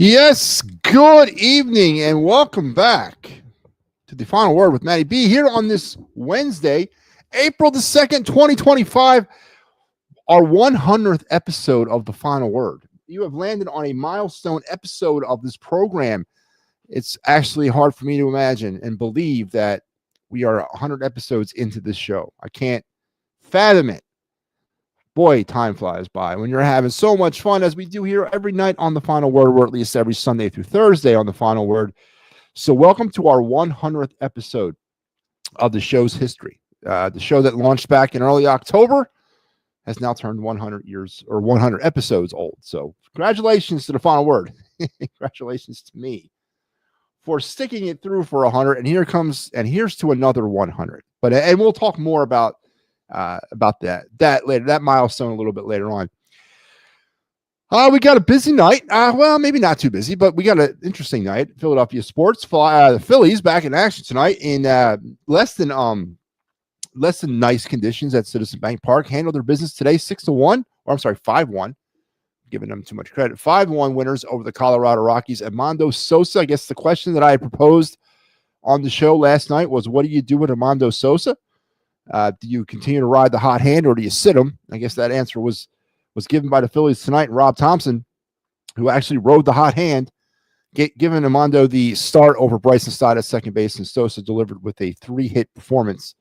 Yes, good evening and welcome back to the Final Word with MattyB here on this Wednesday, April the 2nd, 2025, our 100th episode of the Final Word. You have landed on a milestone episode of this program. It's actually hard for me to imagine and believe that we are 100 episodes into this show. I can't fathom it. Boy, time flies by when you're having so much fun as we do here every night on the Final Word, or at least every Sunday through Thursday on the Final Word. So welcome to our 100th episode of the show's history. The show that launched back in early October has now turned 100 years or 100 episodes old. So congratulations to the Final Word. Congratulations to me for sticking it through for 100. And here's to another 100. And we'll talk more about that later, that milestone a little bit later on. We got a busy night. Well, maybe not too busy, but we got an interesting night. Philadelphia sports. The Phillies back in action tonight in less than nice conditions at Citizen Bank Park. Handled their business today 6-1, or I'm sorry, 5-1. Giving them too much credit. 5-1 winners over the Colorado Rockies. Armando Sosa. I guess the question that I proposed on the show last night was, what do you do with Armando Sosa? Do you continue to ride the hot hand or do you sit him? I guess that answer was given by the Phillies tonight. And Rob Thompson, who actually rode the hot hand, giving Armando the start over Bryson Stott at second base, and Sosa delivered with a 3-hit performance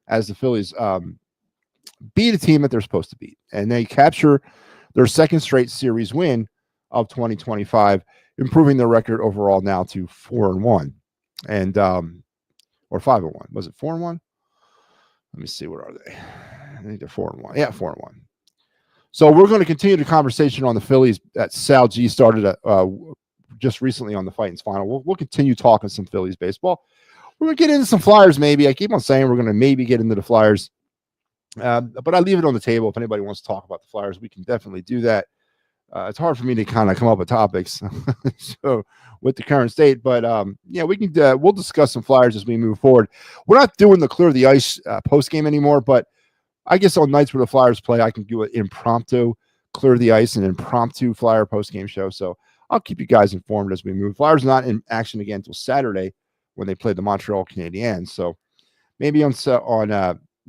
as the Phillies beat a team that they're supposed to beat. And they capture their second straight series win of 2025, improving their record overall now to 4-1 and or 5-1. Was it 4-1? Let me see. What are they? I think they're 4-1. Yeah, 4-1. So we're going to continue the conversation on the Phillies that Sal G started just recently on the Fightins Final. We'll continue talking some Phillies baseball. We're going to get into some Flyers maybe. I keep on saying we're going to maybe get into the Flyers. But I leave it on the table. If anybody wants to talk about the Flyers, we can definitely do that. It's hard for me to kind of come up with topics so with the current state, but yeah, we can. We'll discuss some Flyers as we move forward. We're not doing the clear the ice post game anymore, but I guess on nights where the Flyers play, I can do an impromptu clear the ice and impromptu Flyer post game show. So I'll keep you guys informed as we move. Flyers not in action again until Saturday when they play the Montreal Canadiens. So maybe on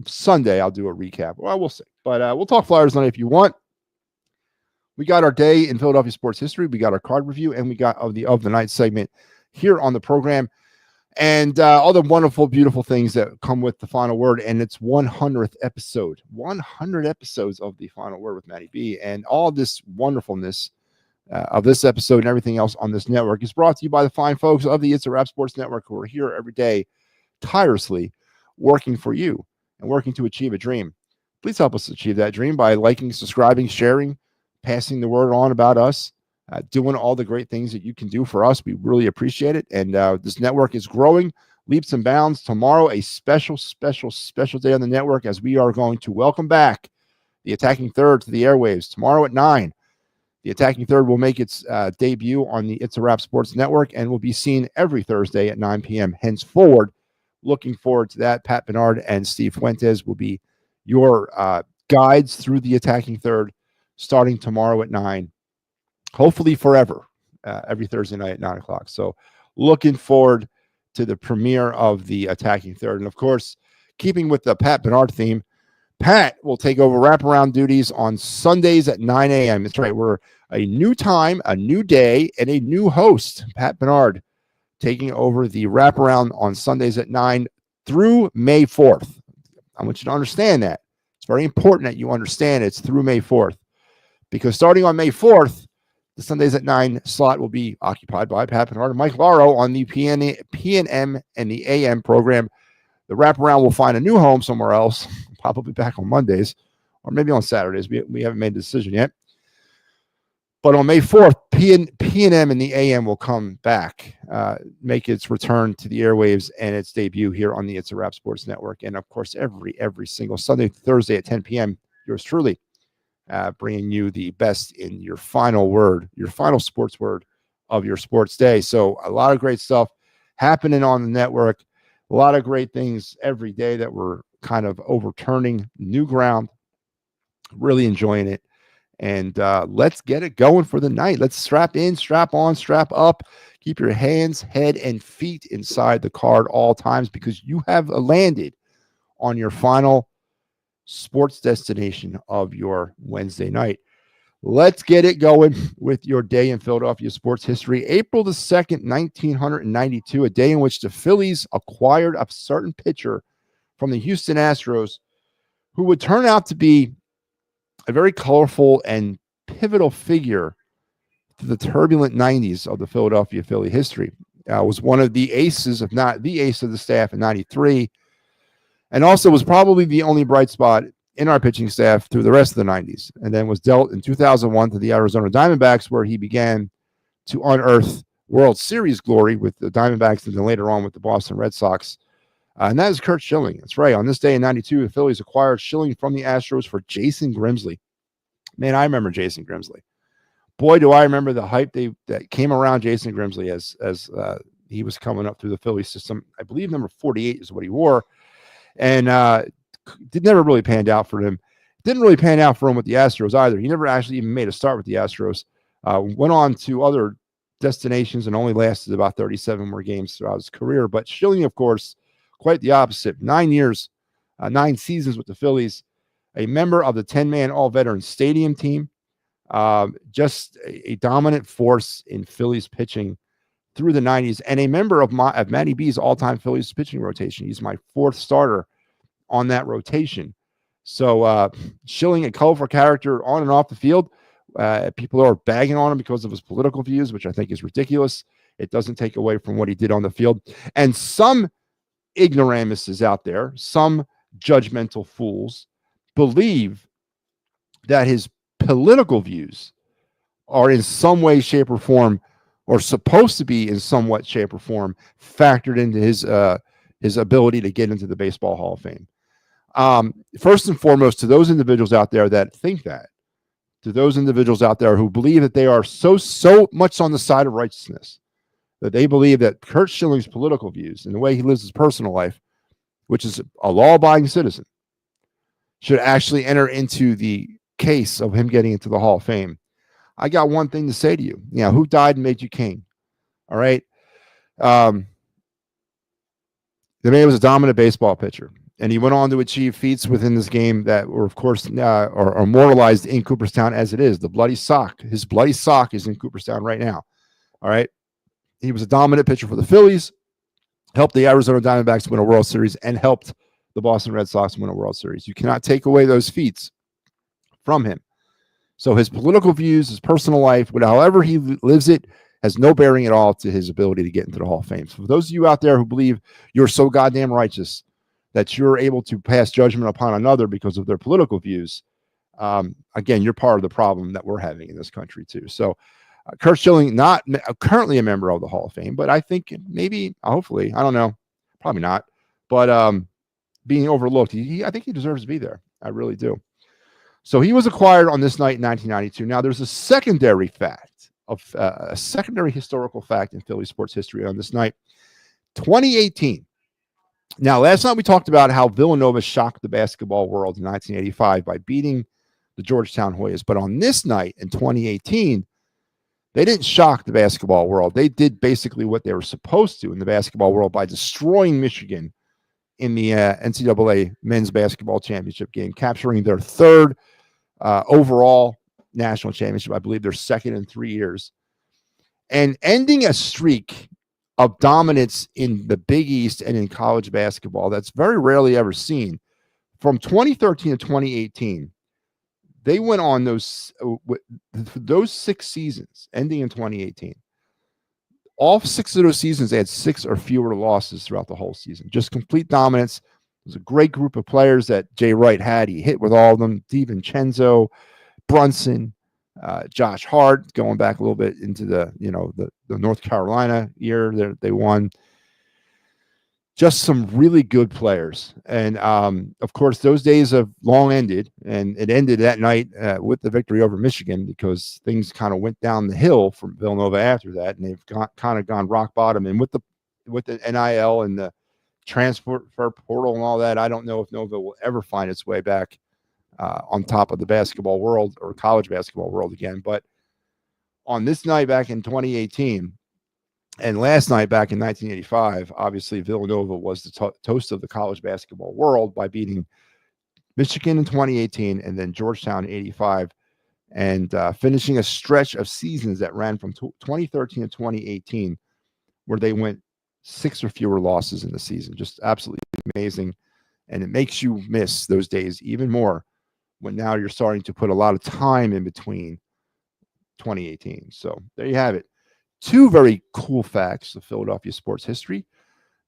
Sunday I'll do a recap. Well, we'll see, but we'll talk Flyers tonight if you want. We got our day in Philadelphia sports history. We got our card review, and we got of the night segment here on the program, and all the wonderful, beautiful things that come with the Final Word. And it's 100th episode, 100 episodes of the Final Word with MattyB, and all this wonderfulness of this episode and everything else on this network is brought to you by the fine folks of the It's a Wrap Sports Network, who are here every day, tirelessly working for you and working to achieve a dream. Please help us achieve that dream by liking, subscribing, sharing, passing the word on about us, doing all the great things that you can do for us. We really appreciate it. And this network is growing leaps and bounds. Tomorrow, a special day on the network, as we are going to welcome back the Attacking Third to the airwaves tomorrow at 9. The Attacking Third will make its debut on the It's a Wrap Sports Network and will be seen every Thursday at 9 p.m. henceforward. Looking forward to that. Pat Bernard and Steve Fuentes will be your guides through the Attacking Third, starting tomorrow at 9, hopefully forever, every Thursday night at 9 o'clock. So looking forward to the premiere of the Attacking Third. And, of course, keeping with the Pat Bernard theme, Pat will take over wraparound duties on Sundays at 9 a.m. That's right. We're a new time, a new day, and a new host, Pat Bernard, taking over the wraparound on Sundays at 9 through May 4th. I want you to understand that. It's very important that you understand it's through May 4th. Because starting on May 4th, the Sundays at 9 slot will be occupied by Pat Bernard and Mike Lauro on the PNM and the AM program. The wraparound will find a new home somewhere else, probably back on Mondays, or maybe on Saturdays. We haven't made a decision yet. But on May 4th, PNM and the AM will come back, make its return to the airwaves and its debut here on the It's a Wrap Sports Network. And, of course, every single Sunday, Thursday at 10 p.m., yours truly, bringing you the best in your final word, your final sports word of your sports day. So a lot of great stuff happening on the network, a lot of great things every day that we're kind of overturning new ground, really enjoying it. And let's get it going for the night. Let's strap in, strap on, strap up. Keep your hands, head, and feet inside the car at all times, because you have landed on your final sports destination of your Wednesday night. Let's get it going with your day in Philadelphia sports history. April the 2nd, 1992, a day in which the Phillies acquired a certain pitcher from the Houston Astros who would turn out to be a very colorful and pivotal figure to the turbulent 90s of the Philadelphia Philly history. Was one of the aces, if not the ace of the staff in 93, and also was probably the only bright spot in our pitching staff through the rest of the 90s, and then was dealt in 2001 to the Arizona Diamondbacks, where he began to unearth World Series glory with the Diamondbacks and then later on with the Boston Red Sox. And that is Curt Schilling. That's right. On this day in 92, the Phillies acquired Schilling from the Astros for Jason Grimsley. Man, I remember Jason Grimsley. Boy, do I remember the hype that came around Jason Grimsley as he was coming up through the Philly system. I believe number 48 is what he wore. And never really panned out for him. Didn't really pan out for him with the Astros either. He never actually even made a start with the Astros. Went on to other destinations and only lasted about 37 more games throughout his career. But Schilling, of course, quite the opposite. 9 years, 9 seasons with the Phillies, a member of the 10-man all-veteran stadium team, just a dominant force in Phillies pitching through the 90s, and a member of MattyB's all-time Phillies pitching rotation. He's my 4th starter on that rotation. So Schilling, a colorful character on and off the field. People are bagging on him because of his political views, which I think is ridiculous. It doesn't take away from what he did on the field. And some ignoramuses out there, some judgmental fools, believe that his political views are in some way, shape, or form, or supposed to be in somewhat shape or form, factored into his ability to get into the Baseball Hall of Fame. First and foremost, to those individuals out there that think that, to those individuals out there who believe that they are so much on the side of righteousness, that they believe that Curt Schilling's political views and the way he lives his personal life, which is a law-abiding citizen, should actually enter into the case of him getting into the Hall of Fame. I got one thing to say to you. Who died and made you king? All right. The man was a dominant baseball pitcher, and he went on to achieve feats within this game that were, of course, are immortalized in Cooperstown as it is. The bloody sock. His bloody sock is in Cooperstown right now. All right. He was a dominant pitcher for the Phillies, helped the Arizona Diamondbacks win a World Series, and helped the Boston Red Sox win a World Series. You cannot take away those feats from him. So his political views, his personal life, however he lives it, has no bearing at all to his ability to get into the Hall of Fame. So for those of you out there who believe you're so goddamn righteous that you're able to pass judgment upon another because of their political views, again, you're part of the problem that we're having in this country too. So Curt Schilling, not currently a member of the Hall of Fame, but I think maybe, hopefully, I don't know, probably not, but being overlooked, I think he deserves to be there. I really do. So he was acquired on this night in 1992. Now, there's a secondary fact, a secondary historical fact in Philly sports history on this night, 2018. Now, last night we talked about how Villanova shocked the basketball world in 1985 by beating the Georgetown Hoyas. But on this night in 2018, they didn't shock the basketball world. They did basically what they were supposed to in the basketball world by destroying Michigan in the NCAA men's basketball championship game, capturing their 3rd overall national championship. I believe they're 2nd in 3 years, and ending a streak of dominance in the Big East and in college basketball that's very rarely ever seen. From 2013 to 2018, they went on those 6 seasons, ending in 2018. All 6 of those seasons, they had 6 or fewer losses throughout the whole season. Just complete dominance. It was a great group of players that Jay Wright had. He hit with all of them. DiVincenzo, Brunson, Josh Hart, going back a little bit into the North Carolina year they won. Just some really good players. And, of course, those days have long ended, and it ended that night with the victory over Michigan because things kind of went down the hill from Villanova after that, and they've kind of gone rock bottom. And with the NIL and the transfer portal and all that, I don't know if Nova will ever find its way back on top of the basketball world or college basketball world again. But on this night back in 2018 and last night back in 1985, obviously Villanova was the toast of the college basketball world by beating Michigan in 2018 and then Georgetown in 85 and finishing a stretch of seasons that ran from 2013 to 2018 where they went 6 or fewer losses in the season. Just absolutely amazing. And it makes you miss those days even more when now you're starting to put a lot of time in between 2018. So there you have it. 2 very cool facts of Philadelphia sports history.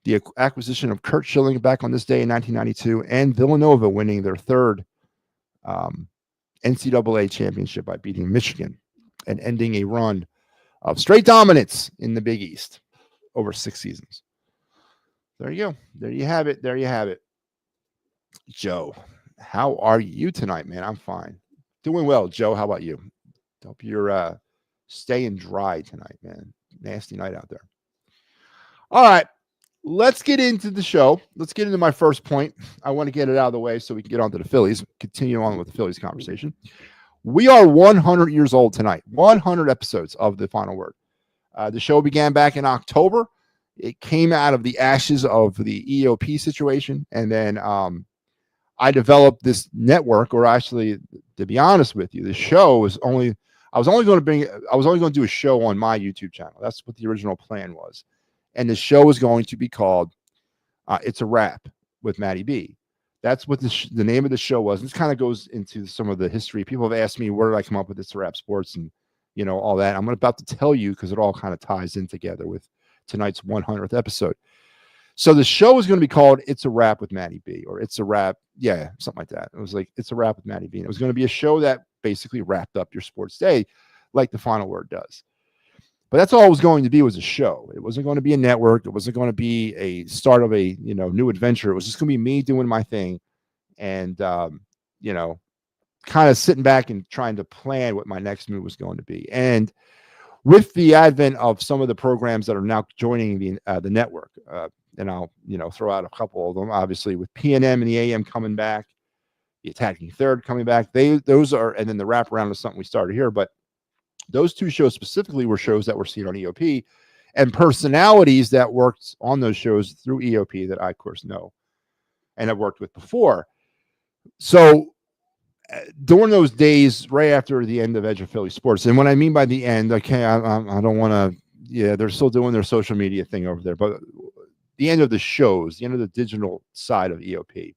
The acquisition of Curt Schilling back on this day in 1992 and Villanova winning their 3rd NCAA championship by beating Michigan and ending a run of straight dominance in the Big East over 6 seasons. There you go. There you have it. There you have it. Joe, how are you tonight, man? I'm fine. Doing well, Joe. How about you? Hope you're staying dry tonight, man. Nasty night out there. All right. Let's get into the show. Let's get into my first point. I want to get it out of the way so we can get on to the Phillies, continue on with the Phillies conversation. We are 100 years old tonight, 100 episodes of The Final Word. The show began back in October. It came out of the ashes of the EOP situation. And then I developed this network, or actually, to be honest with you, the show was I was only going to do a show on my YouTube channel. That's what the original plan was. And the show is going to be called It's a Wrap with MattyB. That's what the name of the show was. This kind of goes into some of the history. People have asked me, where did I come up with It's a Wrap Sports and, all that. I'm about to tell you because it all kind of ties in together with tonight's 100th episode. So the show is going to be called It's a Wrap with MattyB, or It's a Wrap. Yeah, something like that. It was like It's a Wrap with MattyB. And it was going to be a show that basically wrapped up your sports day like The Final Word does. But that's all it was going to be, was a show. It wasn't going to be a network. It wasn't going to be a start of a new adventure. It was just going to be me doing my thing and kind of sitting back and trying to plan what my next move was going to be. And with the advent of some of the programs that are now joining the network, and I'll throw out a couple of them, obviously with PNM and the AM coming back, the Attacking Third coming back. Those are, and then the wraparound is something we started here, but those 2 shows specifically were shows that were seen on EOP and personalities that worked on those shows through EOP that I, of course, know and have worked with before. So during those days, right after the end of Edge of Philly Sports, and what I mean by the end, okay, I don't want to, they're still doing their social media thing over there, but the end of the shows, the end of the digital side of EOP,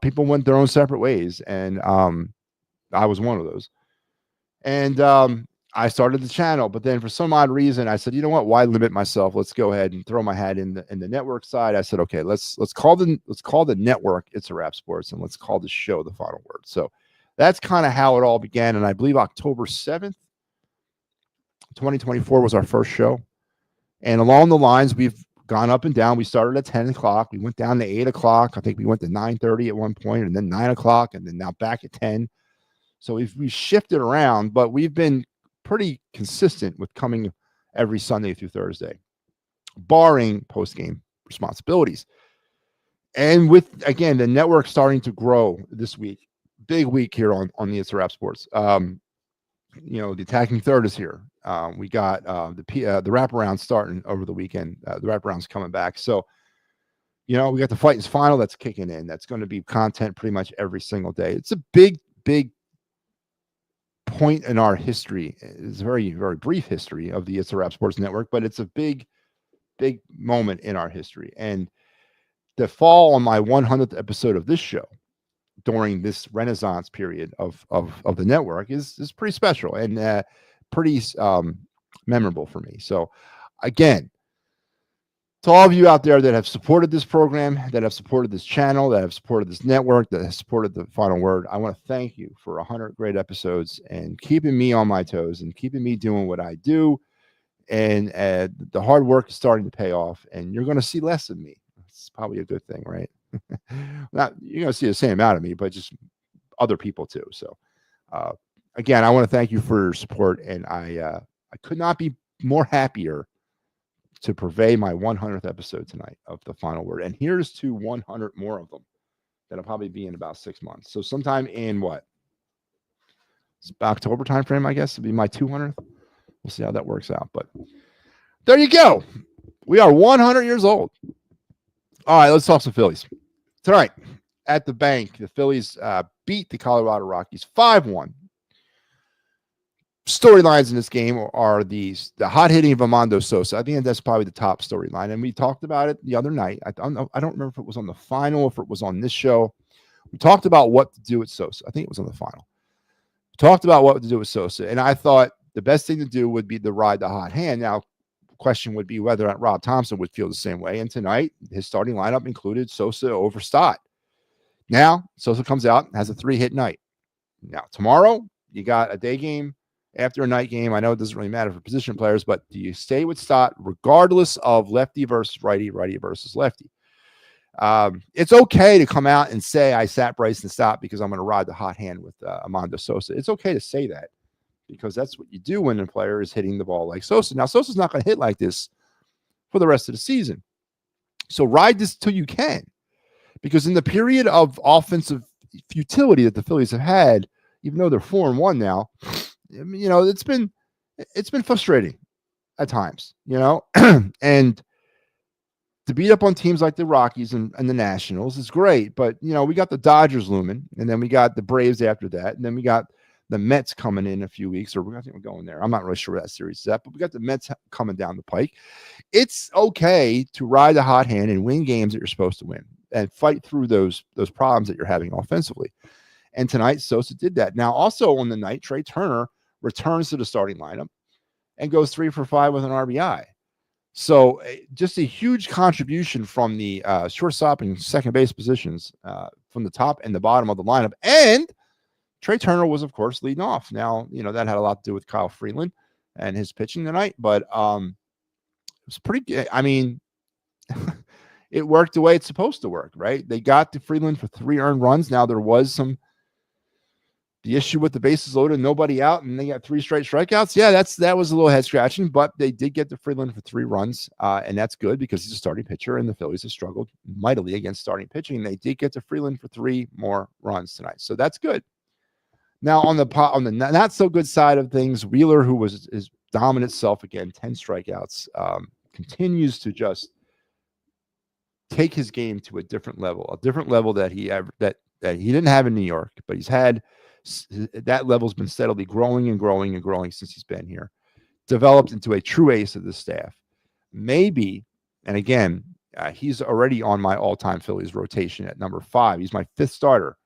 people went their own separate ways, and I was one of those. And I started the channel, but then for some odd reason, I said, you know what? Why limit myself? Let's go ahead and throw my hat in the network side. I said, okay, let's call the network It's a Wrap Sports, and let's call the show The Final Word. So that's kind of how it all began. And I believe October 7th, 2024 was our first show. And along the lines, we've gone up and down. We started at 10 o'clock. We went down to 8 o'clock. I think we went to 9:30 at one point, and then 9 o'clock, and then now back at 10. So we've shifted around, but we've been pretty consistent with coming every Sunday through Thursday, barring post-game responsibilities. And with, again, the network starting to grow this week, big week here on the It's a Wrap Sports. The Attacking Third is here. We got the wraparound starting over the weekend. The wraparound's coming back. So, we got the Fighting's Final that's kicking in. That's going to be content pretty much every single day. It's a big point in our history. It's a very, very brief history of the It's a Wrap Sports Network, but it's a big moment in our history. And to fall on my 100th episode of this show during this renaissance period of the network is pretty special and pretty memorable for me. So again, to all of you out there that have supported this program, that have supported this channel, that have supported this network, that have supported The Final Word, I want to thank you for 100 great episodes and keeping me on my toes and keeping me doing what I do. And the hard work is starting to pay off, and you're going to see less of me. It's probably a good thing, right? Not you're going to see the same amount of me, but just other people too. So again, I want to thank you for your support, and I could not be more happier to purvey my 100th episode tonight of The Final Word. And here's to 100 more of them that'll probably be in about 6 months. So sometime in what? It's October timeframe, I guess, it'll be my 200th. We'll see how that works out. But there you go. We are 100 years old. All right, let's talk some Phillies. Tonight at the bank, the Phillies beat the Colorado Rockies 5-1. Storylines in this game are the hot hitting of Armando Sosa. I think that's probably the top storyline, and we talked about it the other night. I don't remember if it was on the final, if it was on this show. We talked about what to do with Sosa. I think it was on the final. We talked about what to do with Sosa, and I thought the best thing to do would be to ride the hot hand. Now, the question would be whether or not Rob Thompson would feel the same way. And tonight, his starting lineup included Sosa over Stott. Now, Sosa comes out and has a 3-hit night. Now, tomorrow, you got a day game after a night game. I know it doesn't really matter for position players, but do you stay with Stott regardless of lefty versus righty, righty versus lefty? It's okay to come out and say, I sat Bryson Stott because I'm going to ride the hot hand with Armando Sosa. It's okay to say that because that's what you do when a player is hitting the ball like Sosa. Now, Sosa's not going to hit like this for the rest of the season. So ride this till you can, because in the period of offensive futility that the Phillies have had, even though they're 4-1 now, you know, it's been frustrating at times, you know, and to beat up on teams like the Rockies and the Nationals is great. But, you know, we got the Dodgers looming, and then we got the Braves after that. And then we got the Mets coming in a few weeks, or I think we're going there. I'm not really sure where that series is at, but we got the Mets coming down the pike. It's okay to ride the hot hand and win games that you're supposed to win and fight through those problems that you're having offensively. And tonight, Sosa did that. Now, also on the night, Trey Turner returns to the starting lineup and goes 3 for 5 with an RBI. So just a huge contribution from the shortstop and second base positions from the top and the bottom of the lineup. And Trey Turner was, of course, leading off. Now, you know, that had a lot to do with Kyle Freeland and his pitching tonight, but it was pretty good. I mean, it worked the way it's supposed to work, right? They got to Freeland for 3 earned runs. Now, there was the issue with the bases loaded, nobody out, and they got 3 straight strikeouts. Yeah, that was a little head scratching, but they did get to Freeland for 3 runs, and that's good because he's a starting pitcher, and the Phillies have struggled mightily against starting pitching. They did get to Freeland for 3 more runs tonight, so that's good. Now on the not so good side of things, Wheeler, who was his dominant self again, 10 strikeouts, continues to just take his game to a different level that he didn't have in New York, but he's had. That level's been steadily growing and growing and growing since he's been here. Developed into a true ace of the staff. Maybe, and again, he's already on my all-time Phillies rotation at number 5. He's my 5th starter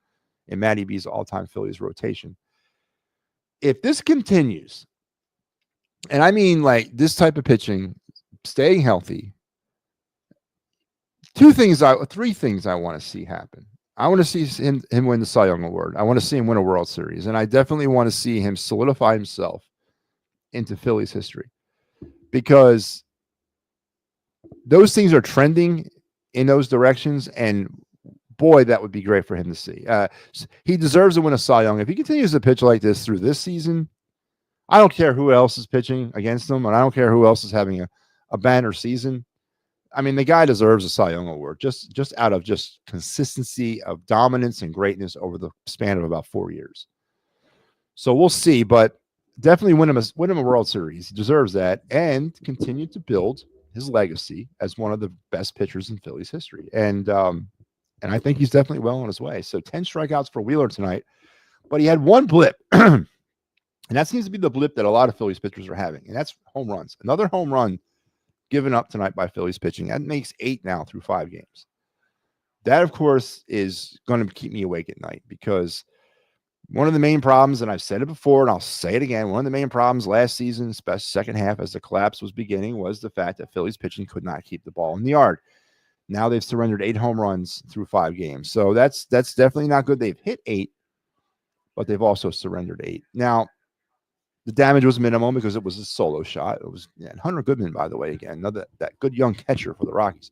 in MattyB's all-time Phillies rotation. If this continues, and I mean like this type of pitching, staying healthy, 3 things I want to see happen. I want to see him win the Cy Young Award. I want to see him win a World Series. And I definitely want to see him solidify himself into Phillies history, because those things are trending in those directions. And boy, that would be great for him to see. He deserves to win a Cy Young. If he continues to pitch like this through this season, I don't care who else is pitching against him, and I don't care who else is having a banner season. I mean, the guy deserves a Cy Young Award just out of just consistency of dominance and greatness over the span of about 4 years. So we'll see, but definitely win him a World Series. He deserves that, and continue to build his legacy as one of the best pitchers in Phillies history. And I think he's definitely well on his way. So 10 strikeouts for Wheeler tonight, but he had 1 blip, and that seems to be the blip that a lot of Phillies pitchers are having, and that's home runs. Another home run given up tonight by Phillies pitching. That makes 8 now through 5 games. That, of course, is going to keep me awake at night, because one of the main problems, and I've said it before and I'll say it again, one of the main problems last season, especially second half as the collapse was beginning, was the fact that Phillies pitching could not keep the ball in the yard. Now they've surrendered 8 home runs through 5 games. So that's definitely not good. They've hit 8, but they've also surrendered 8. Now, the damage was minimal because it was a solo shot. It was Hunter Goodman, by the way, again, another that good young catcher for the Rockies.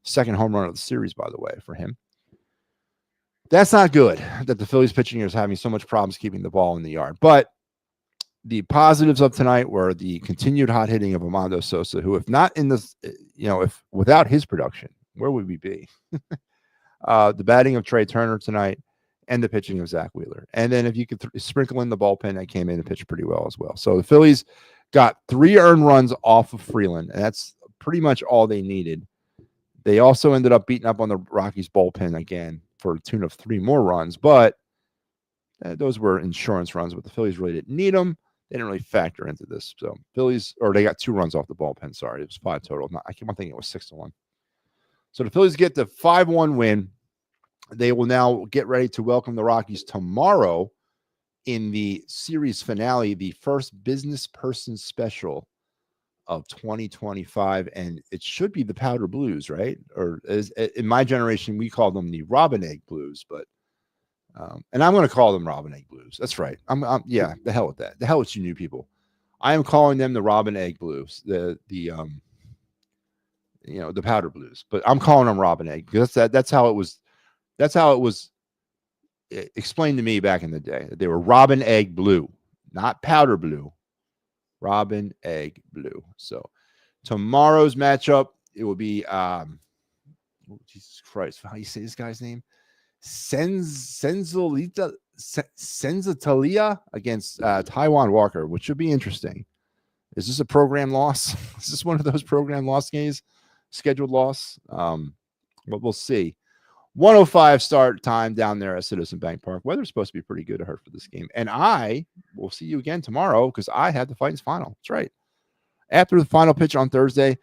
2nd home run of the series, by the way, for him. That's not good that the Phillies pitching is having so much problems keeping the ball in the yard. But the positives of tonight were the continued hot hitting of Armando Sosa, who, if not in this, if without his production, where would we be? the batting of Trey Turner tonight, and the pitching of Zach Wheeler. And then if you could sprinkle in the bullpen that came in and pitched pretty well as well. So the Phillies got 3 earned runs off of Freeland, and that's pretty much all they needed. They also ended up beating up on the Rockies bullpen again for a tune of 3 more runs, but those were insurance runs, but the Phillies really didn't need them. They didn't really factor into this. So Phillies, or they got 2 runs off the bullpen. Sorry, it was 5 total. I keep on thinking it was 6-1. So the Phillies get the 5-1 win. They will now get ready to welcome the Rockies tomorrow in the series finale, the first business person special of 2025. And it should be the Powder Blues, right? Or as in my generation, we call them the Robin Egg Blues, but and I'm going to call them Robin Egg Blues. That's right. Yeah, the hell with that. The hell with you new people. I am calling them the Robin Egg Blues, the Powder Blues, but I'm calling them Robin Egg because that's how it was. That's how it was explained to me back in the day. That they were Robin Egg Blue, not Powder Blue. Robin Egg Blue. So tomorrow's matchup, it will be Jesus Christ, how do you say this guy's name? Senzatalia against Taiwan Walker, which should be interesting. Is this a program loss? Is this one of those program loss games? Scheduled loss? But we'll see. 1:05 start time down there at Citizen Bank Park. Weather's supposed to be pretty good, I heard, for this game. And I will see you again tomorrow because I have the Fightins final. That's right. After the final pitch on Thursday,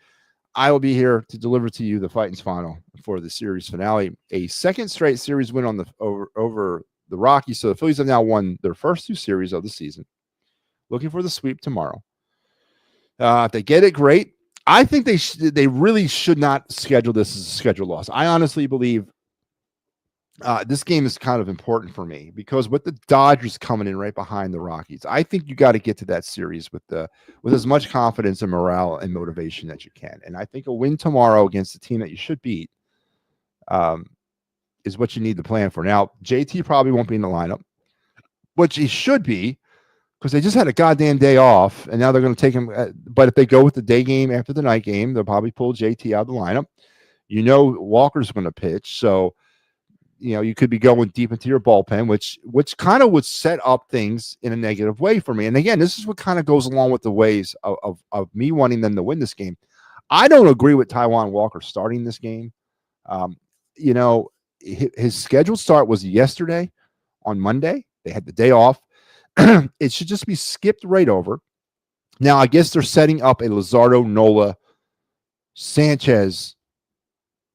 I will be here to deliver to you the Fightins final for the series finale. A second straight series win on the over the Rockies. So the Phillies have now won their first 2 series of the season. Looking for the sweep tomorrow. If they get it, great. I think they really should not schedule this as a scheduled loss. I honestly believe this game is kind of important for me because with the Dodgers coming in right behind the Rockies, I think you got to get to that series with as much confidence and morale and motivation that you can. And I think a win tomorrow against the team that you should beat is what you need to plan for. Now, JT probably won't be in the lineup, which he should be because they just had a goddamn day off, and now they're going to take him. But if they go with the day game after the night game, they'll probably pull JT out of the lineup. Walker's going to pitch, so you could be going deep into your bullpen, which kind of would set up things in a negative way for me. And again, this is what kind of goes along with the ways of me wanting them to win this game. I don't agree with Taiwan Walker starting this game. His scheduled start was yesterday on Monday. They had the day off. It should just be skipped right over. Now, I guess they're setting up a Luzardo, Nola, Sanchez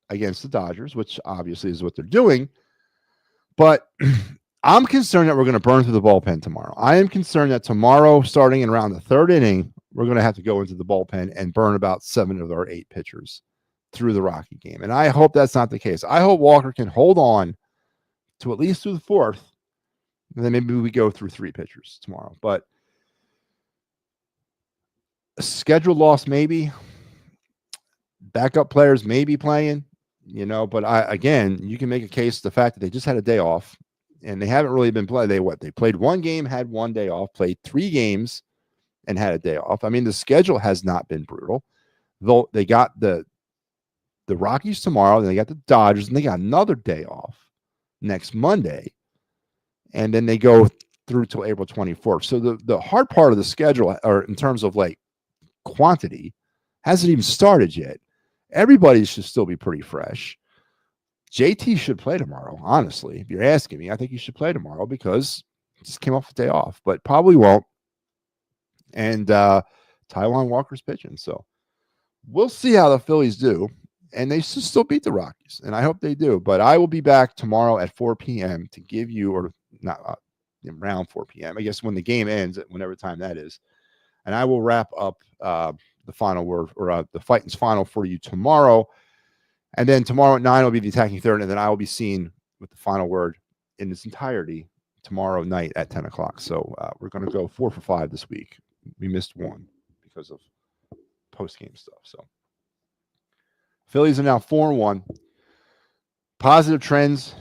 against the Dodgers, which obviously is what they're doing. But I'm concerned that we're going to burn through the bullpen tomorrow. I am concerned that tomorrow, starting in around the 3rd inning, we're going to have to go into the bullpen and burn about 7 of our 8 pitchers through the Rocky game. And I hope that's not the case. I hope Walker can hold on to at least through the 4th. And then maybe we go through 3 pitchers tomorrow. But a scheduled loss, maybe. Backup players may be playing. But again, you can make a case the fact that they just had a day off and they haven't really been playing. They played 1 game, had 1 day off, played 3 games and had a day off. I mean, the schedule has not been brutal. Though they got the Rockies tomorrow, then they got the Dodgers, and they got another day off next Monday. And then they go through till April 24th. So the hard part of the schedule, or in terms of like quantity, hasn't even started yet. Everybody should still be pretty fresh. JT should play tomorrow, honestly. If you're asking me, I think he should play tomorrow because he just came off a day off, but probably won't. And Taiwan Walker's pitching. So we'll see how the Phillies do. And they should still beat the Rockies. And I hope they do. But I will be back tomorrow at 4 p.m. to give you, or not around 4 p.m., I guess when the game ends, at whenever time that is. And I will wrap up the final word, or the Fightins final for you tomorrow. And then tomorrow at 9 will be the attacking third. And then I will be seen with the final word in its entirety tomorrow night at 10 o'clock. So we're going to go 4 for 5 this week. We missed 1 because of post-game stuff. So Phillies are now 4-1. Positive trends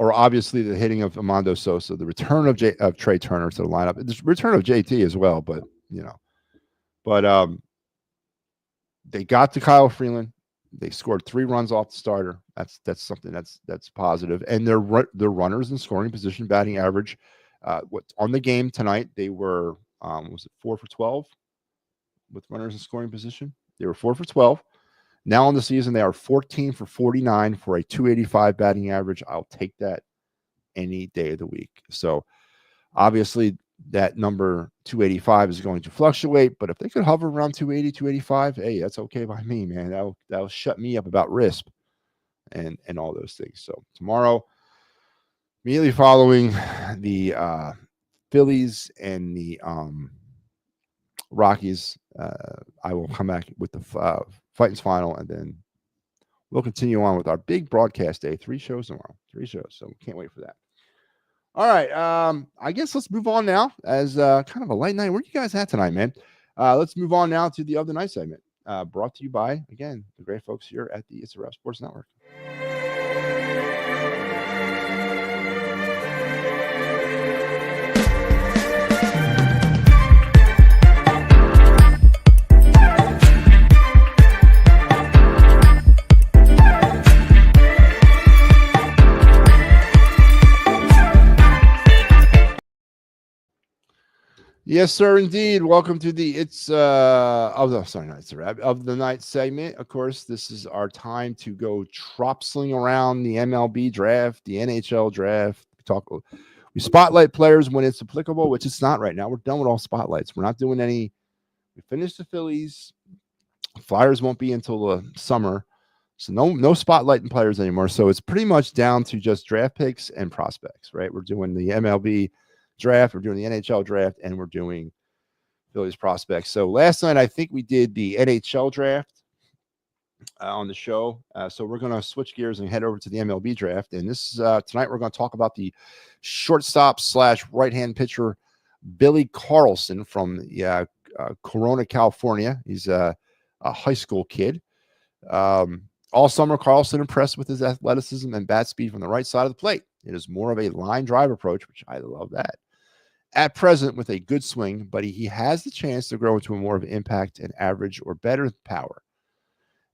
are obviously the hitting of Armando Sosa, the return of Trey Turner to the lineup, the return of JT as well. But they got to Kyle Freeland. They scored 3 runs off the starter. That's something that's positive. And their runners in scoring position, batting average. What on the game tonight? They were was it 4 for 12 with runners in scoring position? They were 4 for 12. Now on the season, they are 14 for 49 for a 285 batting average. I'll take that any day of the week. So obviously that number 285 is going to fluctuate, but if they could hover around 280, 285, hey, that's okay by me, man. That'll shut me up about RISP and all those things. So tomorrow, immediately following the Phillies and the Rockies, I will come back with the Fightins final, and then we'll continue on with our big broadcast day. 3 shows tomorrow. 3 shows. So can't wait for that. All right. I guess let's move on now as kind of a light night. Where you guys at tonight, man? Let's move on now to the other night segment. Brought to you by, again, the great folks here at the It's a Wrap Sports Network. Yes, sir, indeed. Welcome to the It's It's a Wrap of the Night segment. Of course, this is our time to go tropsling around the MLB draft, the NHL draft. We spotlight players when it's applicable, which it's not right now. We're done with all spotlights. We're not doing any. We finished the Phillies. Flyers won't be until the summer, so no spotlighting players anymore. So it's pretty much down to just draft picks and prospects, right? We're doing the MLB draft, we're doing the NHL draft, and we're doing Phillies prospects. So last night, I think we did the NHL draft on the show. So we're going to switch gears and head over to the MLB draft. And this tonight, we're going to talk about the shortstop / right-hand pitcher, Billy Carlson from Corona, California. He's a high school kid. All summer, Carlson impressed with his athleticism and bat speed from the right side of the plate. It is more of a line drive approach, which I love that. At present, with a good swing, but he has the chance to grow into a more of an impact and average or better power.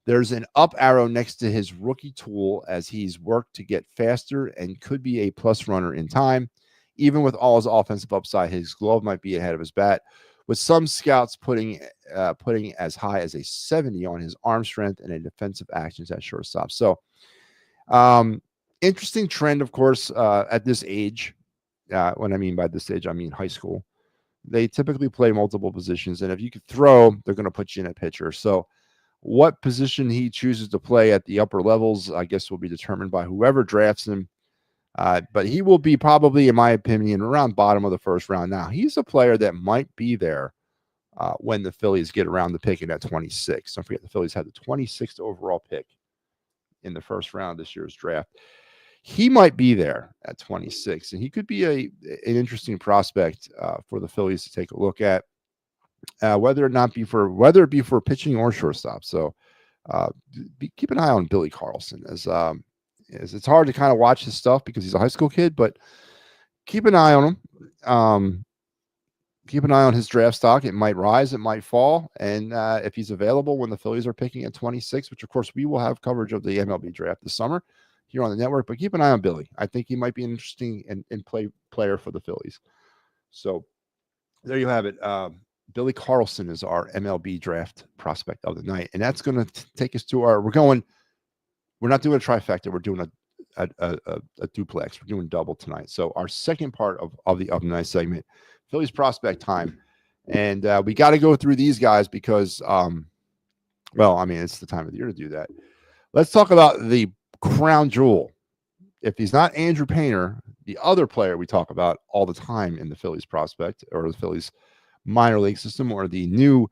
There's an up arrow next to his rookie tool as he's worked to get faster and could be a plus runner in time. Even with all his offensive upside, his glove might be ahead of his bat, with some scouts putting as high as a 70 on his arm strength and a defensive actions at shortstop. So, interesting trend, of course, at this age. What I mean by this age, I mean high school. They typically play multiple positions, and if you could throw, they're going to put you in a pitcher. So what position he chooses to play at the upper levels, I guess, will be determined by whoever drafts him. But he will be probably, in my opinion, around bottom of the first round. Now, he's a player that might be there when the Phillies get around to picking at 26. Don't forget, the Phillies had the 26th overall pick in the first round of this year's draft. He might be there at 26, and he could be an interesting prospect for the Phillies to take a look at, whether it be for pitching or shortstop. So keep an eye on Billy Carlson, as it's hard to kind of watch his stuff because he's a high school kid, but keep an eye on him. Keep an eye on his draft stock. It might rise, it might fall, and if he's available when the Phillies are picking at 26, which of course we will have coverage of the MLB draft this summer here on the network, but keep an eye on Billy. I think he might be an interesting and player for the Phillies. So there you have it. Billy Carlson is our MLB draft prospect of the night, and that's going to take us to we're not doing a trifecta. We're doing a duplex. We're doing double tonight. So our second part of the night segment, Phillies prospect time, and we got to go through these guys because, it's the time of the year to do that. Let's talk about the crown jewel. If he's not Andrew Painter, the other player we talk about all the time in the Phillies prospect or the Phillies minor league system, or the new,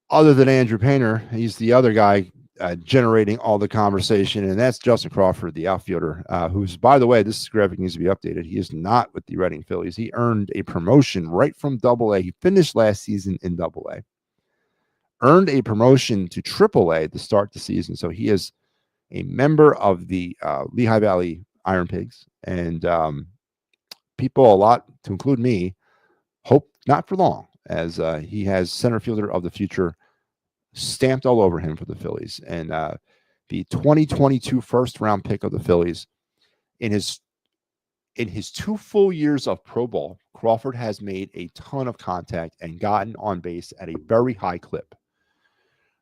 other than Andrew Painter, he's the other guy generating all the conversation, and that's Justin Crawford, the outfielder, who's, by the way, this graphic needs to be updated. He is not with the Reading Phillies. He earned a promotion right from Double-A. He finished last season in Double-A, earned a promotion to Triple-A to start the season. So he is a member of the Lehigh Valley Iron Pigs, and people, a lot, to include me, hope not for long, as he has center fielder of the future stamped all over him for the Phillies. And the 2022 first-round pick of the Phillies, in his 2 full years of pro ball, Crawford has made a ton of contact and gotten on base at a very high clip.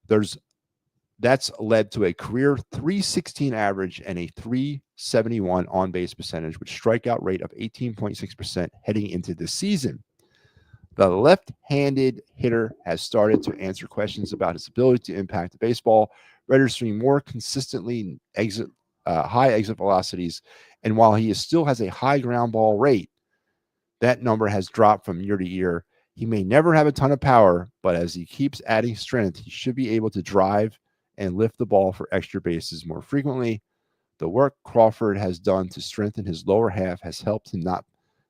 That's led to a career .316 average and a .371 on-base percentage, with strikeout rate of 18.6% heading into the season. The left-handed hitter has started to answer questions about his ability to impact the baseball, registering more consistently high exit velocities. And while he still has a high ground ball rate, that number has dropped from year to year. He may never have a ton of power, but as he keeps adding strength, he should be able to drive and lift the ball for extra bases more frequently. The work Crawford has done to strengthen his lower half has helped him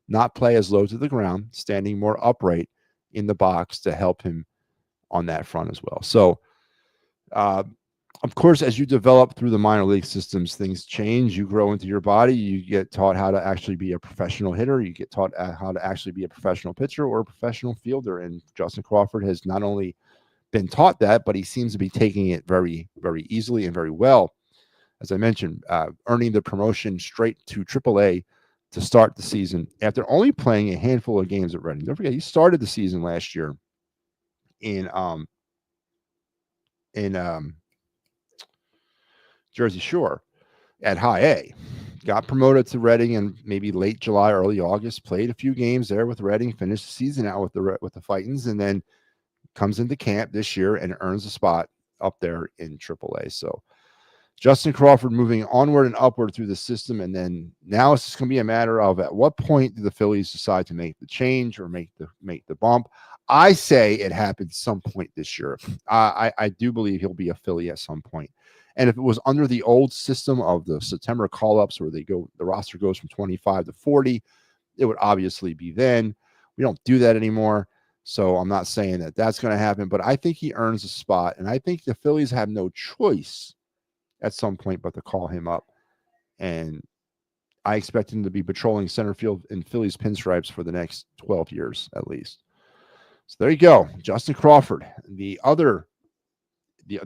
not play as low to the ground, standing more upright in the box to help him on that front as well. So, of course, as you develop through the minor league systems, things change. You grow into your body. You get taught how to actually be a professional hitter. You get taught how to actually be a professional pitcher or a professional fielder. And Justin Crawford has not only been taught that, but he seems to be taking it very, very easily and very well. As I mentioned, earning the promotion straight to AAA to start the season after only playing a handful of games at Reading. Don't forget, he started the season last year in Jersey Shore at High A. Got promoted to Reading in maybe late July, early August. Played a few games there with Reading. Finished the season out with the Fightins, and then comes into camp this year and earns a spot up there in AAA. So Justin Crawford moving onward and upward through the system, and then now it's just going to be a matter of at what point do the Phillies decide to make the change or make the bump. I say it happens some point this year. I do believe he'll be a Philly at some point. And if it was under the old system of the September call-ups where the roster goes from 25 to 40, it would obviously be then. We don't do that anymore. So I'm not saying that that's going to happen, but I think he earns a spot. And I think the Phillies have no choice at some point but to call him up. And I expect him to be patrolling center field in Phillies pinstripes for the next 12 years at least. So there you go. Justin Crawford, the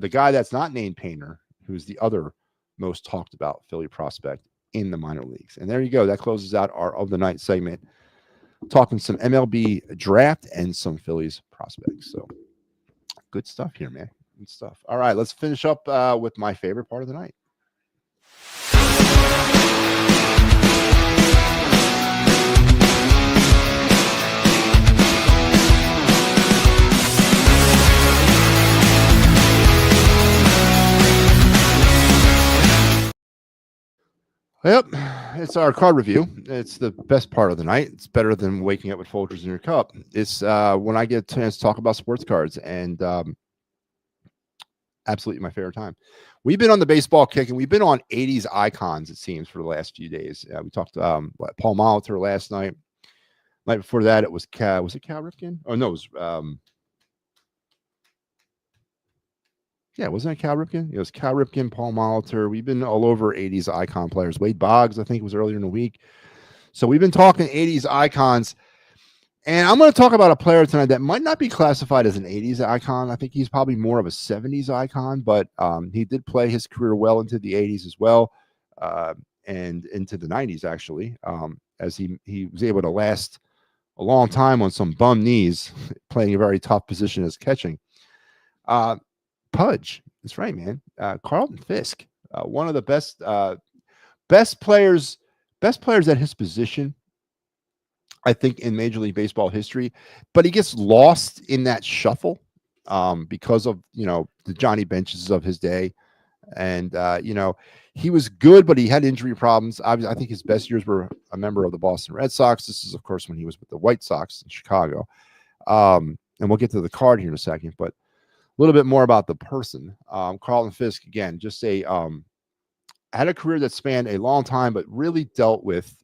guy that's not named Painter, who's the other most talked about Philly prospect in the minor leagues. And there you go. That closes out our Of the Night segment, talking some MLB draft and some Phillies prospects. So good stuff here, man. Good stuff. All right, let's finish up with my favorite part of the night. Yep, it's our card review. It's the best part of the night. It's better than waking up with Folgers in your cup. It's when I get a chance to talk about sports cards, and absolutely my favorite time. We've been on the baseball kick, and we've been on 80s icons, it seems, for the last few days. We talked Paul Molitor last night. Night before that, it was Cal Ripken? Oh, no, it was wasn't it Cal Ripken? It was Cal Ripken, Paul Molitor. We've been all over 80s icon players. Wade Boggs, I think, was earlier in the week. So we've been talking 80s icons. And I'm going to talk about a player tonight that might not be classified as an 80s icon. I think he's probably more of a 70s icon, but he did play his career well into the 80s as well, and into the 90s, actually, as he was able to last a long time on some bum knees, playing a very tough position as catching. Pudge, that's right, man. Carlton Fisk, one of the best players at his position, I think, in Major League Baseball history. But he gets lost in that shuffle because of the Johnny Benches of his day, and he was good, but he had injury problems. I think his best years were a member of the Boston Red Sox. This is, of course, when he was with the White Sox in Chicago, and we'll get to the card here in a second, but a little bit more about the person. Carlton Fisk, again, just had a career that spanned a long time, but really dealt with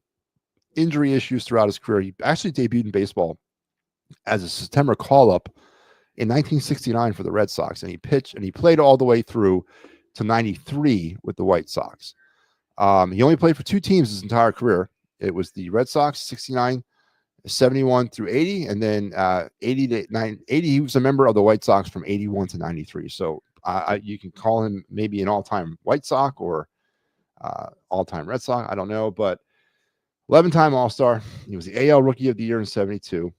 injury issues throughout his career. He actually debuted in baseball as a September call-up in 1969 for the Red Sox, and he pitched and he played all the way through to 93 with the White Sox. He only played for 2 teams his entire career. It was the Red Sox 69 71 through 80, and then 80 to 80. He was a member of the White Sox from 81 to 93. So you can call him maybe an all-time White Sox or all-time Red Sox. I don't know, but 11-time All-Star. He was the AL Rookie of the Year in 72.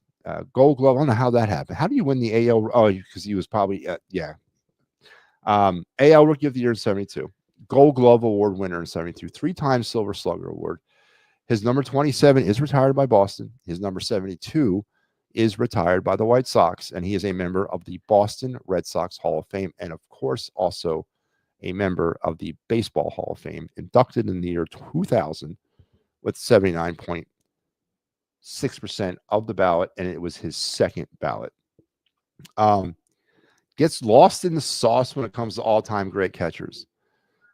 Gold Glove. I don't know how that happened. How do you win the AL? Oh, because he was probably AL Rookie of the Year in 72. Gold Glove Award winner in 72. 3-time Silver Slugger Award. His number 27 is retired by Boston. His number 72 is retired by the White Sox, and he is a member of the Boston Red Sox Hall of Fame, and of course also a member of the Baseball Hall of Fame, inducted in the year 2000 with 79.6% of the ballot, and it was his second ballot. Gets lost in the sauce when it comes to all-time great catchers.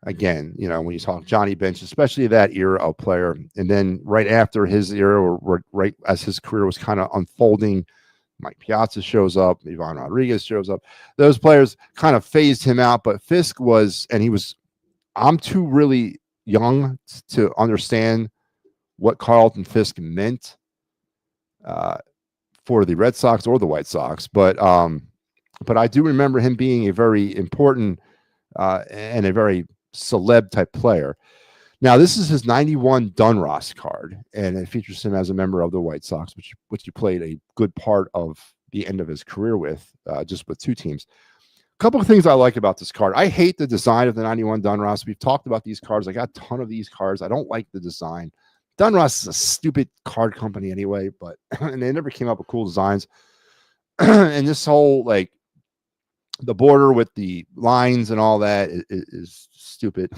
Again, when you talk Johnny Bench, especially that era of player, and then right after his era, or right as his career was kind of unfolding, Mike Piazza shows up, Ivan Rodriguez shows up. Those players kind of phased him out, but Fisk was, and he was, I'm too really young to understand what Carlton Fisk meant for the Red Sox or the White Sox, but I do remember him being a very important and a very celeb type player. Now, this is his 91 Dunross card, and it features him as a member of the White Sox, which he played a good part of the end of his career with, just with 2 teams. A couple of things I like about this card. I hate the design of the 91 Dunross. We've talked about these cards. I got a ton of these cards. I don't like the design. Dunross is a stupid card company anyway, but and they never came up with cool designs. And this whole, like, the border with the lines and all that is stupid.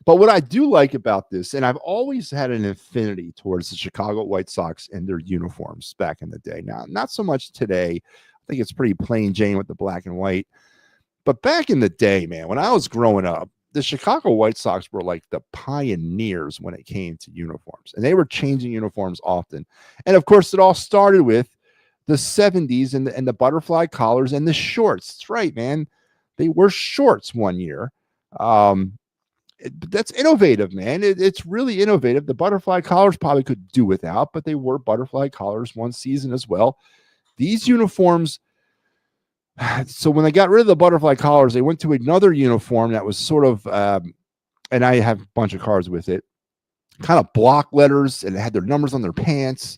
But what I do like about this, and I've always had an affinity towards the Chicago White Sox and their uniforms back in the day. Now, not so much today. I think it's pretty plain Jane with the black and white. But back in the day, man, when I was growing up, the Chicago White Sox were like the pioneers when it came to uniforms. And they were changing uniforms often. And, of course, it all started with the 70s and the butterfly collars and the shorts. That's right, man. They were shorts one year. That's innovative, man. It's really innovative. The butterfly collars probably could do without, but they were butterfly collars one season as well. These uniforms, so when they got rid of the butterfly collars, they went to another uniform that was sort of, and I have a bunch of cards with it, kind of block letters, and it had their numbers on their pants.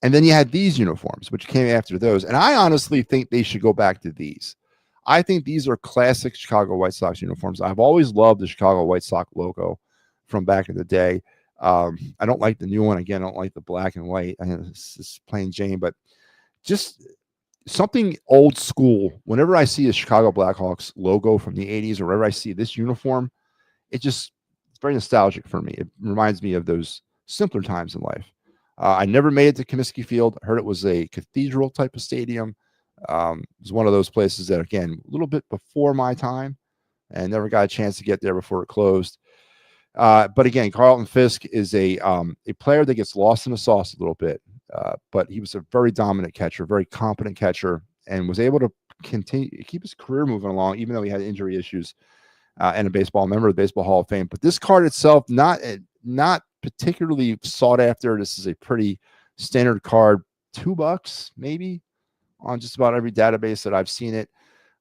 And then you had these uniforms, which came after those. And I honestly think they should go back to these. I think these are classic Chicago White Sox uniforms. I've always loved the Chicago White Sox logo from back in the day. I don't like the new one. Again, I don't like the black and white. It's plain Jane, but just something old school. Whenever I see a Chicago Blackhawks logo from the 80s, or whenever I see this uniform, it's very nostalgic for me. It reminds me of those simpler times in life. I never made it to Comiskey Field. I heard it was a cathedral type of stadium. It was one of those places that, again, a little bit before my time, and never got a chance to get there before it closed. But again, Carlton Fisk is a player that gets lost in the sauce a little bit. But he was a very dominant catcher, very competent catcher, and was able to keep his career moving along, even though he had injury issues, and a member of the Baseball Hall of Fame. But this card itself, not particularly sought after. This is a pretty standard card, $2 maybe on just about every database that I've seen it.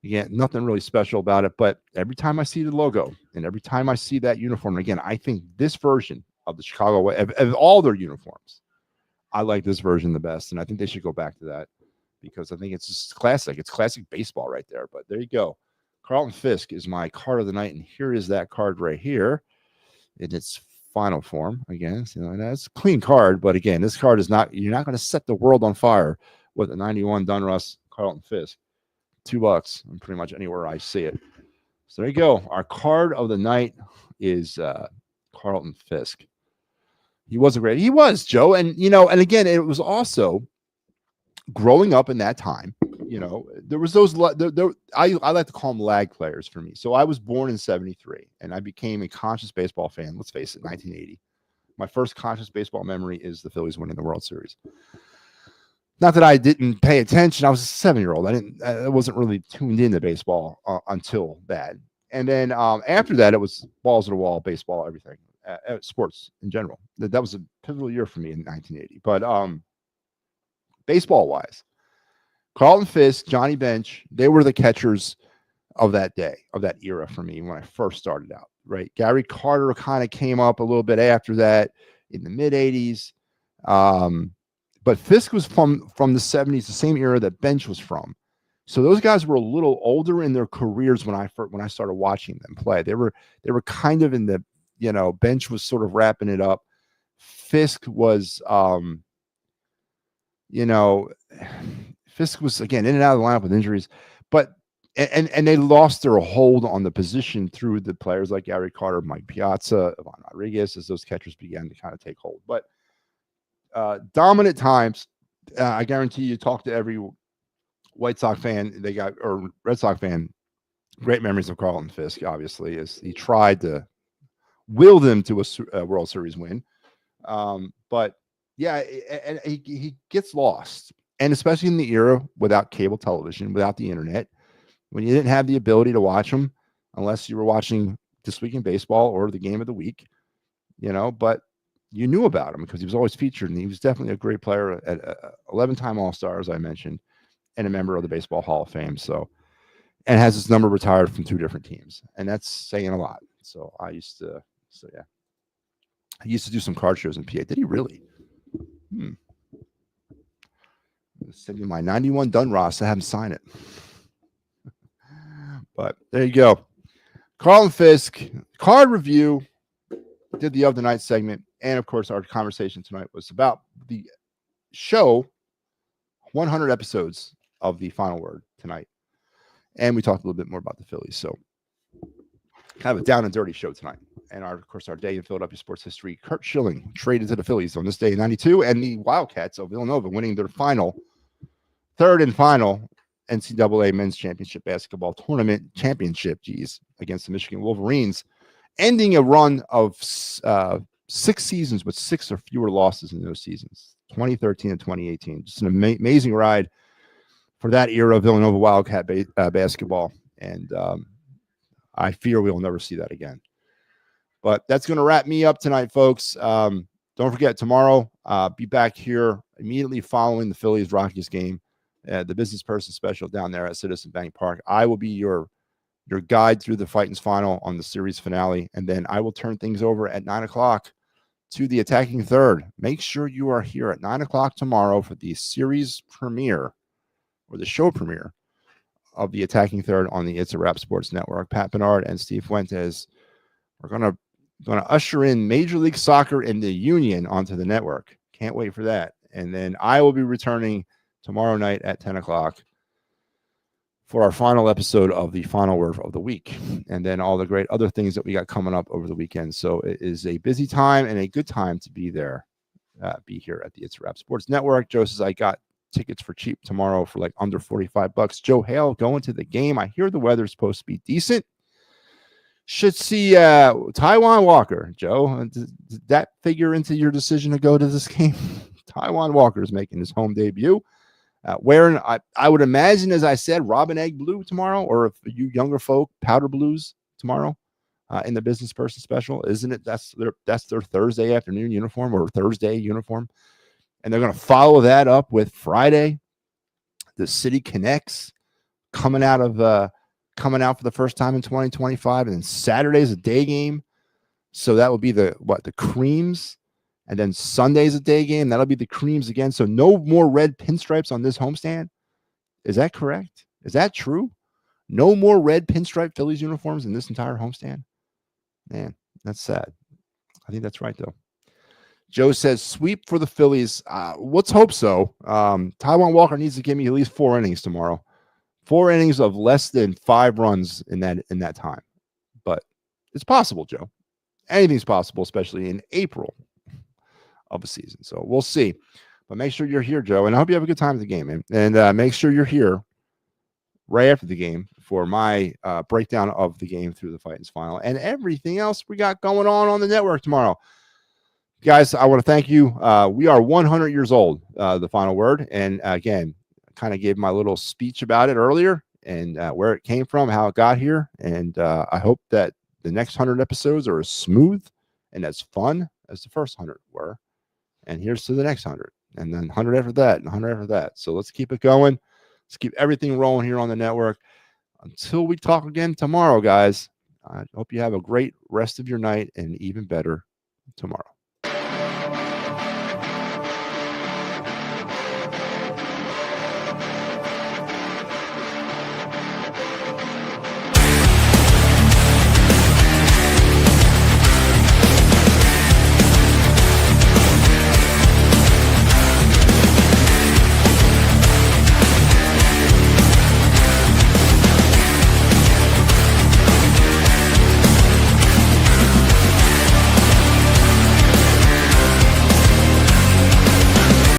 Again, nothing really special about it, but every time I see the logo and every time I see that uniform, again, I think this version of the Chicago, of all their uniforms, I like this version the best, and I think they should go back to that because I think it's just classic. It's classic baseball right there, but there you go. Carlton Fisk is my card of the night, and here is that card right here in its final form. Again, that's a clean card, but again, this card is not, you're not going to set the world on fire with a 91 Dunross Carlton Fisk. $2 and pretty much anywhere I see it. So there you go. Our card of the night is Carlton Fisk. He was Joe. And, and again, it was also growing up in that time, there was those, I like to call them lag players for me. So I was born in 73 and I became a conscious baseball fan. Let's face it, 1980. My first conscious baseball memory is the Phillies winning the World Series. Not that I didn't pay attention. I was a 7-year-old. I wasn't really tuned into baseball until that. And then after that, it was balls to the wall, baseball, everything. sports in general. That was a pivotal year for me in 1980. But baseball wise, Carlton Fisk, Johnny Bench, they were the catchers of that day, of that era for me when I first started out, right? Gary Carter kind of came up a little bit after that in the mid 80s. But Fisk was from the 70s, the same era that Bench was from. So those guys were a little older in their careers when I started watching them play. They were kind of in the, Bench was sort of wrapping it up. Fisk was Fisk was again in and out of the lineup with injuries, but and they lost their hold on the position through the players like Gary Carter, Mike Piazza, Ivan Rodriguez, as those catchers began to kind of take hold. But dominant times. I guarantee you talk to every White Sox fan or Red Sox fan, great memories of Carlton Fisk, obviously, as he tried to will them to a World Series win. But yeah, and he gets lost. And especially in the era without cable television, without the internet, when you didn't have the ability to watch them, unless you were watching This Week in Baseball or the Game of the Week, but you knew about him because he was always featured, and he was definitely a great player at 11-time All-Star, as I mentioned, and a member of the Baseball Hall of Fame. So, and has his number retired from 2 different teams, and that's saying a lot. So I used to do some card shows in PA. Did he really? Send me my 91 Dunross. I haven't signed it. But there you go. Carlton Fisk, card review, did the other night segment. And of course, our conversation tonight was about the show, 100 episodes of the Final Word tonight. And we talked a little bit more about the Phillies. So kind of a down and dirty show tonight. And of course, our day in Philadelphia sports history, Curt Schilling traded to the Phillies on this day in 92, and the Wildcats of Villanova winning their third and final NCAA men's championship basketball tournament championship, against the Michigan Wolverines, ending a run of 6 seasons with 6 or fewer losses in those seasons, 2013 and 2018. Just an amazing ride for that era of Villanova Wildcat basketball. And I fear we will never see that again. But that's going to wrap me up tonight, folks. Don't forget, tomorrow, be back here immediately following the Phillies-Rockies game, the business person special down there at Citizen Bank Park. I will be your guide through the Fightins final on the series finale, and then I will turn things over at 9 o'clock to the Attacking Third. Make sure you are here at 9 o'clock tomorrow for the series premiere, or the show premiere, of the Attacking Third on the It's a Wrap Sports Network. Pat Bernard and Steve Fuentes are going to usher in Major League Soccer in the Union onto the network. Can't wait for that. And then I will be returning tomorrow night at 10 o'clock for our final episode of the Final Word of the week, and then all the great other things that we got coming up over the weekend. So it is a busy time and a good time to be there, be here at the It's a Wrap Sports Network. Joe says I got tickets for cheap tomorrow for like under $45. Joe Hale going to the game. I hear the weather's supposed to be decent. Should see Taiwan Walker. Joe, did that figure into your decision to go to this game? Taiwan Walker is making his home debut. Wearing, I would imagine, as I said, Robin Egg Blue tomorrow, or if you younger folk, Powder Blues tomorrow in the business person special. Isn't it? That's their Thursday afternoon uniform, or Thursday uniform. And they're going to follow that up with Friday, the City Connects coming out for the first time in 2025, and then Saturday's a day game, so that will be the Creams, and then Sunday's a day game, that'll be the Creams again. So no more red pinstripes on this homestand. Is that correct? Is that true? No more red pinstripe Phillies uniforms in this entire homestand? Man, that's sad. I think that's right, though. Joe says sweep for the Phillies. Let's hope so. Taiwan Walker needs to give me at least 4 innings tomorrow. 4 innings of less than 5 runs in that time. But it's possible, Joe. Anything's possible, especially in April of a season. So we'll see. But make sure you're here, Joe. And I hope you have a good time at the game, man. And make sure you're here right after the game for my breakdown of the game through the Fightins final and everything else we got going on the network tomorrow. Guys, I want to thank you. We are 100 years old, the Final Word. And again, kind of gave my little speech about it earlier and where it came from, how it got here. And I hope that the next 100 episodes are as smooth and as fun as the first 100 were. And here's to the next 100, and then 100 after that, and 100 after that. So let's keep it going. Let's keep everything rolling here on the network. Until we talk again tomorrow, guys, I hope you have a great rest of your night and even better tomorrow.